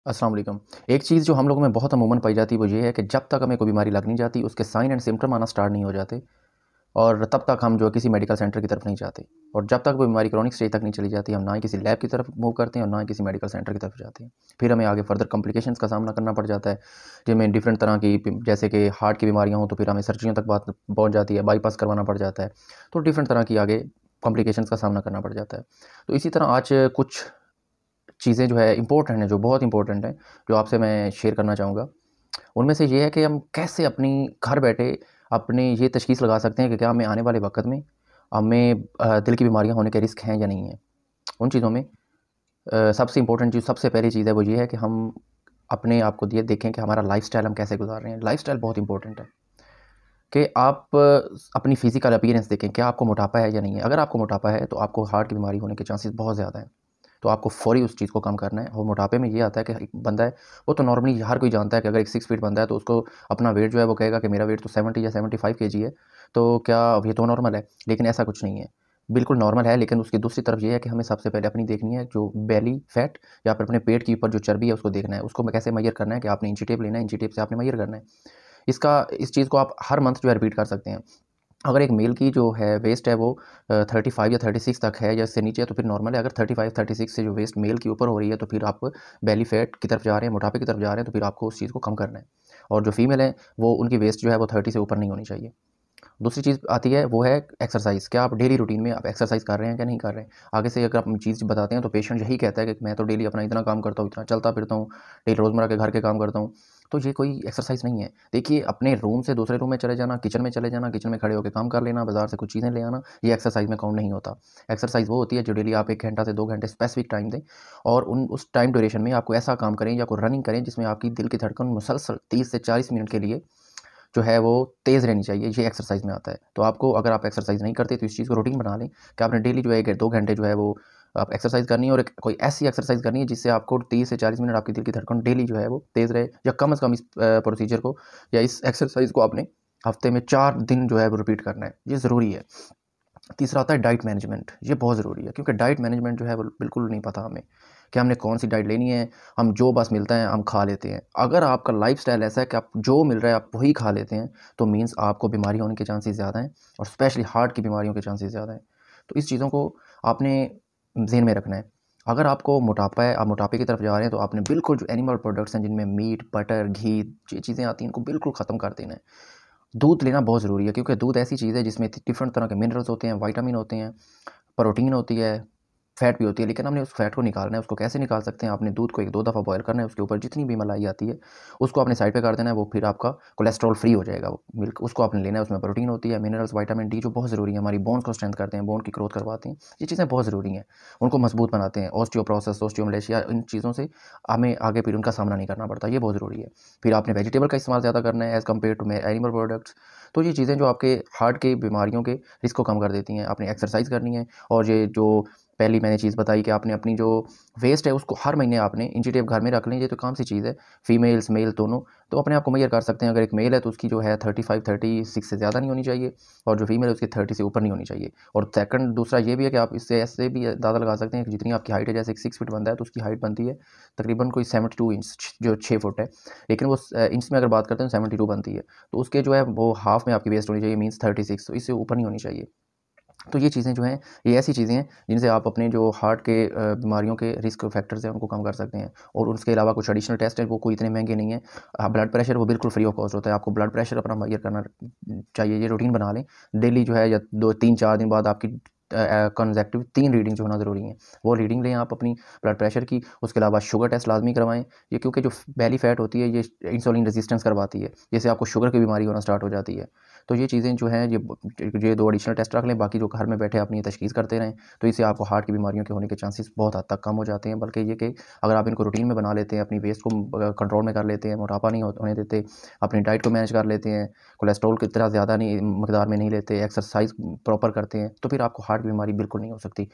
अस्सलाम वालेकुम। एक चीज़ जो हम लोगों में बहुत अमूमन पाई जाती है वो ये है कि जब तक हमें कोई बीमारी लग नहीं जाती, उसके साइन एंड सिम्पटम आना स्टार्ट नहीं हो जाते और तब तक हम जो है किसी मेडिकल सेंटर की तरफ नहीं जाते। और जब तक वो बीमारी क्रॉनिक स्टेज तक नहीं चली जाती, हम ना ही किसी लैब की तरफ मूव करते हैं और ना ही किसी मेडिकल सेंटर की तरफ जाते हैं। फिर हमें आगे फर्दर कॉम्प्लिकेशंस का सामना करना पड़ जाता है, जिनमें डिफरेंट तरह की जैसे कि हार्ट की बीमारियाँ हों तो फिर हमें सर्जरियों तक बात पहुँच जाती है, बाईपास करवाना पड़ जाता है। तो डिफरेंट तरह की आगे कॉम्प्लिकेशंस का सामना करना पड़ जाता है। तो इसी तरह आज कुछ चीज़ें जो है इम्पोर्टेंट हैं, जो बहुत इम्पोर्टेंट हैं, जो आपसे मैं शेयर करना चाहूँगा। उनमें से ये है कि हम कैसे अपनी घर बैठे अपनी ये तशख़ीस लगा सकते हैं कि क्या हमें आने वाले वक़्त में हमें दिल की बीमारियाँ होने के रिस्क हैं या नहीं हैं। उन चीज़ों में सबसे इम्पोर्टेंट चीज़, सबसे पहली चीज़ है वो ये है कि हम अपने आप को ये देखें कि हमारा लाइफ़स्टाइल हम कैसे गुज़ार रहे हैं। लाइफ़स्टाइल बहुत इम्पोर्टेंट है कि आप अपनी फ़िज़िकल अपीयरेंस देखें, क्या आपको मोटापा है या नहीं है। अगर आपको मोटापा है तो आपको हार्ट की बीमारी होने के चांसेस बहुत ज़्यादा हैं। तो आपको फ़ौरी उस चीज़ को कम करना है। और मोटापे में ये आता है कि एक बंदा है, वो तो नॉर्मली हर कोई जानता है कि अगर एक 6 फीट बंदा है तो उसको अपना वेट जो है वो कहेगा कि मेरा वेट तो 70 या 75 केजी है, तो क्या ये तो नॉर्मल है? लेकिन ऐसा कुछ नहीं है। बिल्कुल नॉर्मल है, लेकिन उसकी दूसरी तरफ ये है कि हमें सबसे पहले अपनी देखनी है जो बेली फैट या फिर अपने पेट के ऊपर जो चर्बी है उसको देखना है। उसको कैसे मेज़र करना है कि आपने इंची टेप लेना है, इंची टेप से आपने मेज़र करना है। इस चीज़ को आप हर मंथ जो है रिपीट कर सकते हैं। अगर एक मेल की जो है वेस्ट है वो 35 या 36 तक है या इससे नीचे है तो फिर नॉर्मल है। अगर 35-36 से जो वेस्ट मेल की ऊपर हो रही है तो फिर आप बेली फैट की तरफ जा रहे हैं, मोटापे की तरफ जा रहे हैं, तो फिर आपको उस चीज़ को कम करना है। और जो फीमेल है वो उनकी वेस्ट जो है वो 30 से ऊपर नहीं होनी चाहिए। दूसरी चीज़ आती है वो है एक्सरसाइज़। क्या आप डेली रूटीन में आप एक्सरसाइज़ कर रहे हैं क्या नहीं कर रहे हैं? आगे से अगर आप चीज़ बताते हैं तो पेशेंट यही कहता है कि मैं तो डेली अपना इतना काम करता हूँ, इतना चलता फिरता हूँ, डेली रोज़मर्रा के घर के काम करता हूँ। तो ये कोई एक्सरसाइज़ नहीं है। देखिए, अपने रूम से दूसरे रूम में चले जाना, किचन में चले जाना, किचन में खड़े होके काम कर लेना, बाज़ार से कुछ चीज़ें ले आना, ये एक्सरसाइज़ में काउंट नहीं होता। एक्सरसाइज़ वो होती है जो डेली आप 1 घंटा से 2 घंटे स्पेसिफिक टाइम दें और उस टाइम ड्यूरेशन में आपको ऐसा काम करें या कोई रनिंग करें जिसमें आपकी दिल की धड़कन मुसलसल 30 से 40 मिनट के लिए जो है वो तेज़ रहनी चाहिए, ये एक्सरसाइज़ में आता है। तो आपको, अगर आप एक्सरसाइज़ नहीं करते तो इस चीज़ को रूटीन बना लें कि आपने डेली जो है 2 घंटे जो है वो आप एक्सरसाइज़ करनी है और एक कोई ऐसी एक्सरसाइज़ करनी है जिससे आपको 30 से 40 मिनट आपकी दिल की धड़कन डेली जो है वो तेज़ रहे, या कम से कम इस प्रोसीजर को या इस एक्सरसाइज़ को आपने हफ़्ते में 4 दिन जो है वो रिपीट करना है। ये ज़रूरी है। तीसरा आता है डाइट मैनेजमेंट। ये बहुत ज़रूरी है क्योंकि डाइट मैनेजमेंट जो है वो बिल्कुल नहीं पता हमें कि हमने कौन-सी डाइट लेनी है। हम जो बस मिलता है हम खा लेते हैं। अगर आपका लाइफ़स्टाइल ऐसा है कि आप जो मिल रहा है आप वही खा लेते हैं, तो मीन्स आपको बीमारी होने के चांसेस ज़्यादा हैं और स्पेशली हार्ट की बीमारियों के चांसेस ज़्यादा हैं। तो इस चीज़ों को आपने ज़हन में रखना है। अगर आपको मोटापा है, आप मोटापे की तरफ जा रहे हैं, तो आपने बिल्कुल जो एनिमल प्रोडक्ट्स हैं जिनमें मीट, बटर, घी, ये चीज़ें आती हैं, इनको बिल्कुल ख़त्म कर देना है। दूध लेना बहुत ज़रूरी है क्योंकि दूध ऐसी चीज़ है जिसमें डिफरेंट तरह के मिनरल्स होते हैं, विटामिन होते हैं, प्रोटीन होती है, फैट भी होती है, लेकिन हमने उस फैट को निकालना है। उसको कैसे निकाल सकते हैं? आपने दूध को 1-2 दफ़ा बॉयल करना है, उसके ऊपर जितनी भी मलाई आती है, उसको आपने साइड पे कर देना है, वो फिर आपका कोलेस्ट्रॉल फ्री हो जाएगा वो मिल्क। उसको आपने लेना है, उसमें प्रोटीन होती है, मिनरल्स, विटामिन डी जो बहुत ज़रूरी है, हमारी बोन्स को स्ट्रेंथ करते हैं, बोन की ग्रोथ करवाते हैं। ये चीज़ें बहुत ज़रूरी हैं, उनको मजबूत बनाते हैं। ऑस्टियोपोरोसिस, ऑस्टियोमलेशिया, इन चीज़ों से हमें आगे फिर उनका सामना नहीं करना पड़ता, ये बहुत ज़रूरी है। फिर आपने वेजिटेबल का इस्तेमाल ज़्यादा करना है as compare to animal products. तो ये चीज़ें जो आपके हार्ट की बीमारियों के रिस्क को कम कर देती हैं। आपने एक्सरसाइज़ करनी है और ये जो पहली मैंने चीज़ बताई कि आपने अपनी जो वेस्ट है उसको हर महीने आपने इंची टेप घर में रख लें। ये तो काम सी चीज़ है, फीमेल्स मेल दोनों तो अपने आप को मेजर कर सकते हैं। अगर एक मेल है तो उसकी जो है 35-36 से ज़्यादा नहीं होनी चाहिए और जो फीमेल है उसकी 30 से ऊपर नहीं होनी चाहिए। और सेकंड दूसरा ये भी है कि आप इससे ऐसे भी अंदाज़ा लगा सकते हैं कि जितनी आपकी हाइट है, जैसे एक 6 फीट बंदा है तो उसकी हाइट बनती है तकरीबन कोई 72 इंच, जो 6 फुट है। लेकिन वो इंच में अगर बात करते हैं 72 बनती है, तो उसके जो है वो हाफ में आपकी वेस्ट होनी चाहिए, मीन्स 36, तो इससे ऊपर नहीं होनी चाहिए। तो ये चीज़ें जो हैं, ये ऐसी चीज़ें हैं जिनसे आप अपने जो हार्ट के बीमारियों के रिस्क फैक्टर्स हैं उनको कम कर सकते हैं। और उसके अलावा कुछ एडिशनल टेस्ट हैं, वो कोई इतने महंगे नहीं हैं। ब्लड प्रेशर वो बिल्कुल फ्री ऑफ कॉस्ट होता है। आपको ब्लड प्रेशर अपना मेजर करना चाहिए, ये रूटीन बना लें। डेली जो है या 2 3-4 दिन बाद आपकी कंसेक्टिव 3 रीडिंग जो होना ज़रूरी है, वो रीडिंग लें आप अपनी ब्लड प्रेशर की। उसके अलावा शुगर टेस्ट लाज़मी करवाएँ। ये क्योंकि जो बेली फैट होती है ये इंसुलिन रेजिस्टेंस करवाती है, जिससे आपको शुगर की बीमारी होना स्टार्ट हो जाती है। तो ये चीज़ें जो हैं, ये 2 एडिशनल टेस्ट रख लें, बाकी जो घर में बैठे अपनी तशख़ीस करते रहें, तो इससे आपको हार्ट की बीमारियों के होने के चांसेस बहुत हद तक कम हो जाते हैं। बल्कि ये कि अगर आप इनको रूटीन में बना लेते हैं, अपनी वेस्ट को कंट्रोल में कर लेते हैं, मोटापा नहीं होने देते, अपनी डाइट को मैनेज कर लेते हैं, कोलेस्ट्रॉल की तरह ज़्यादा नहीं मकदार में नहीं लेते, एक्सरसाइज़ प्रॉपर करते हैं, तो फिर आपको हार्ट की बीमारी बिल्कुल नहीं हो सकती।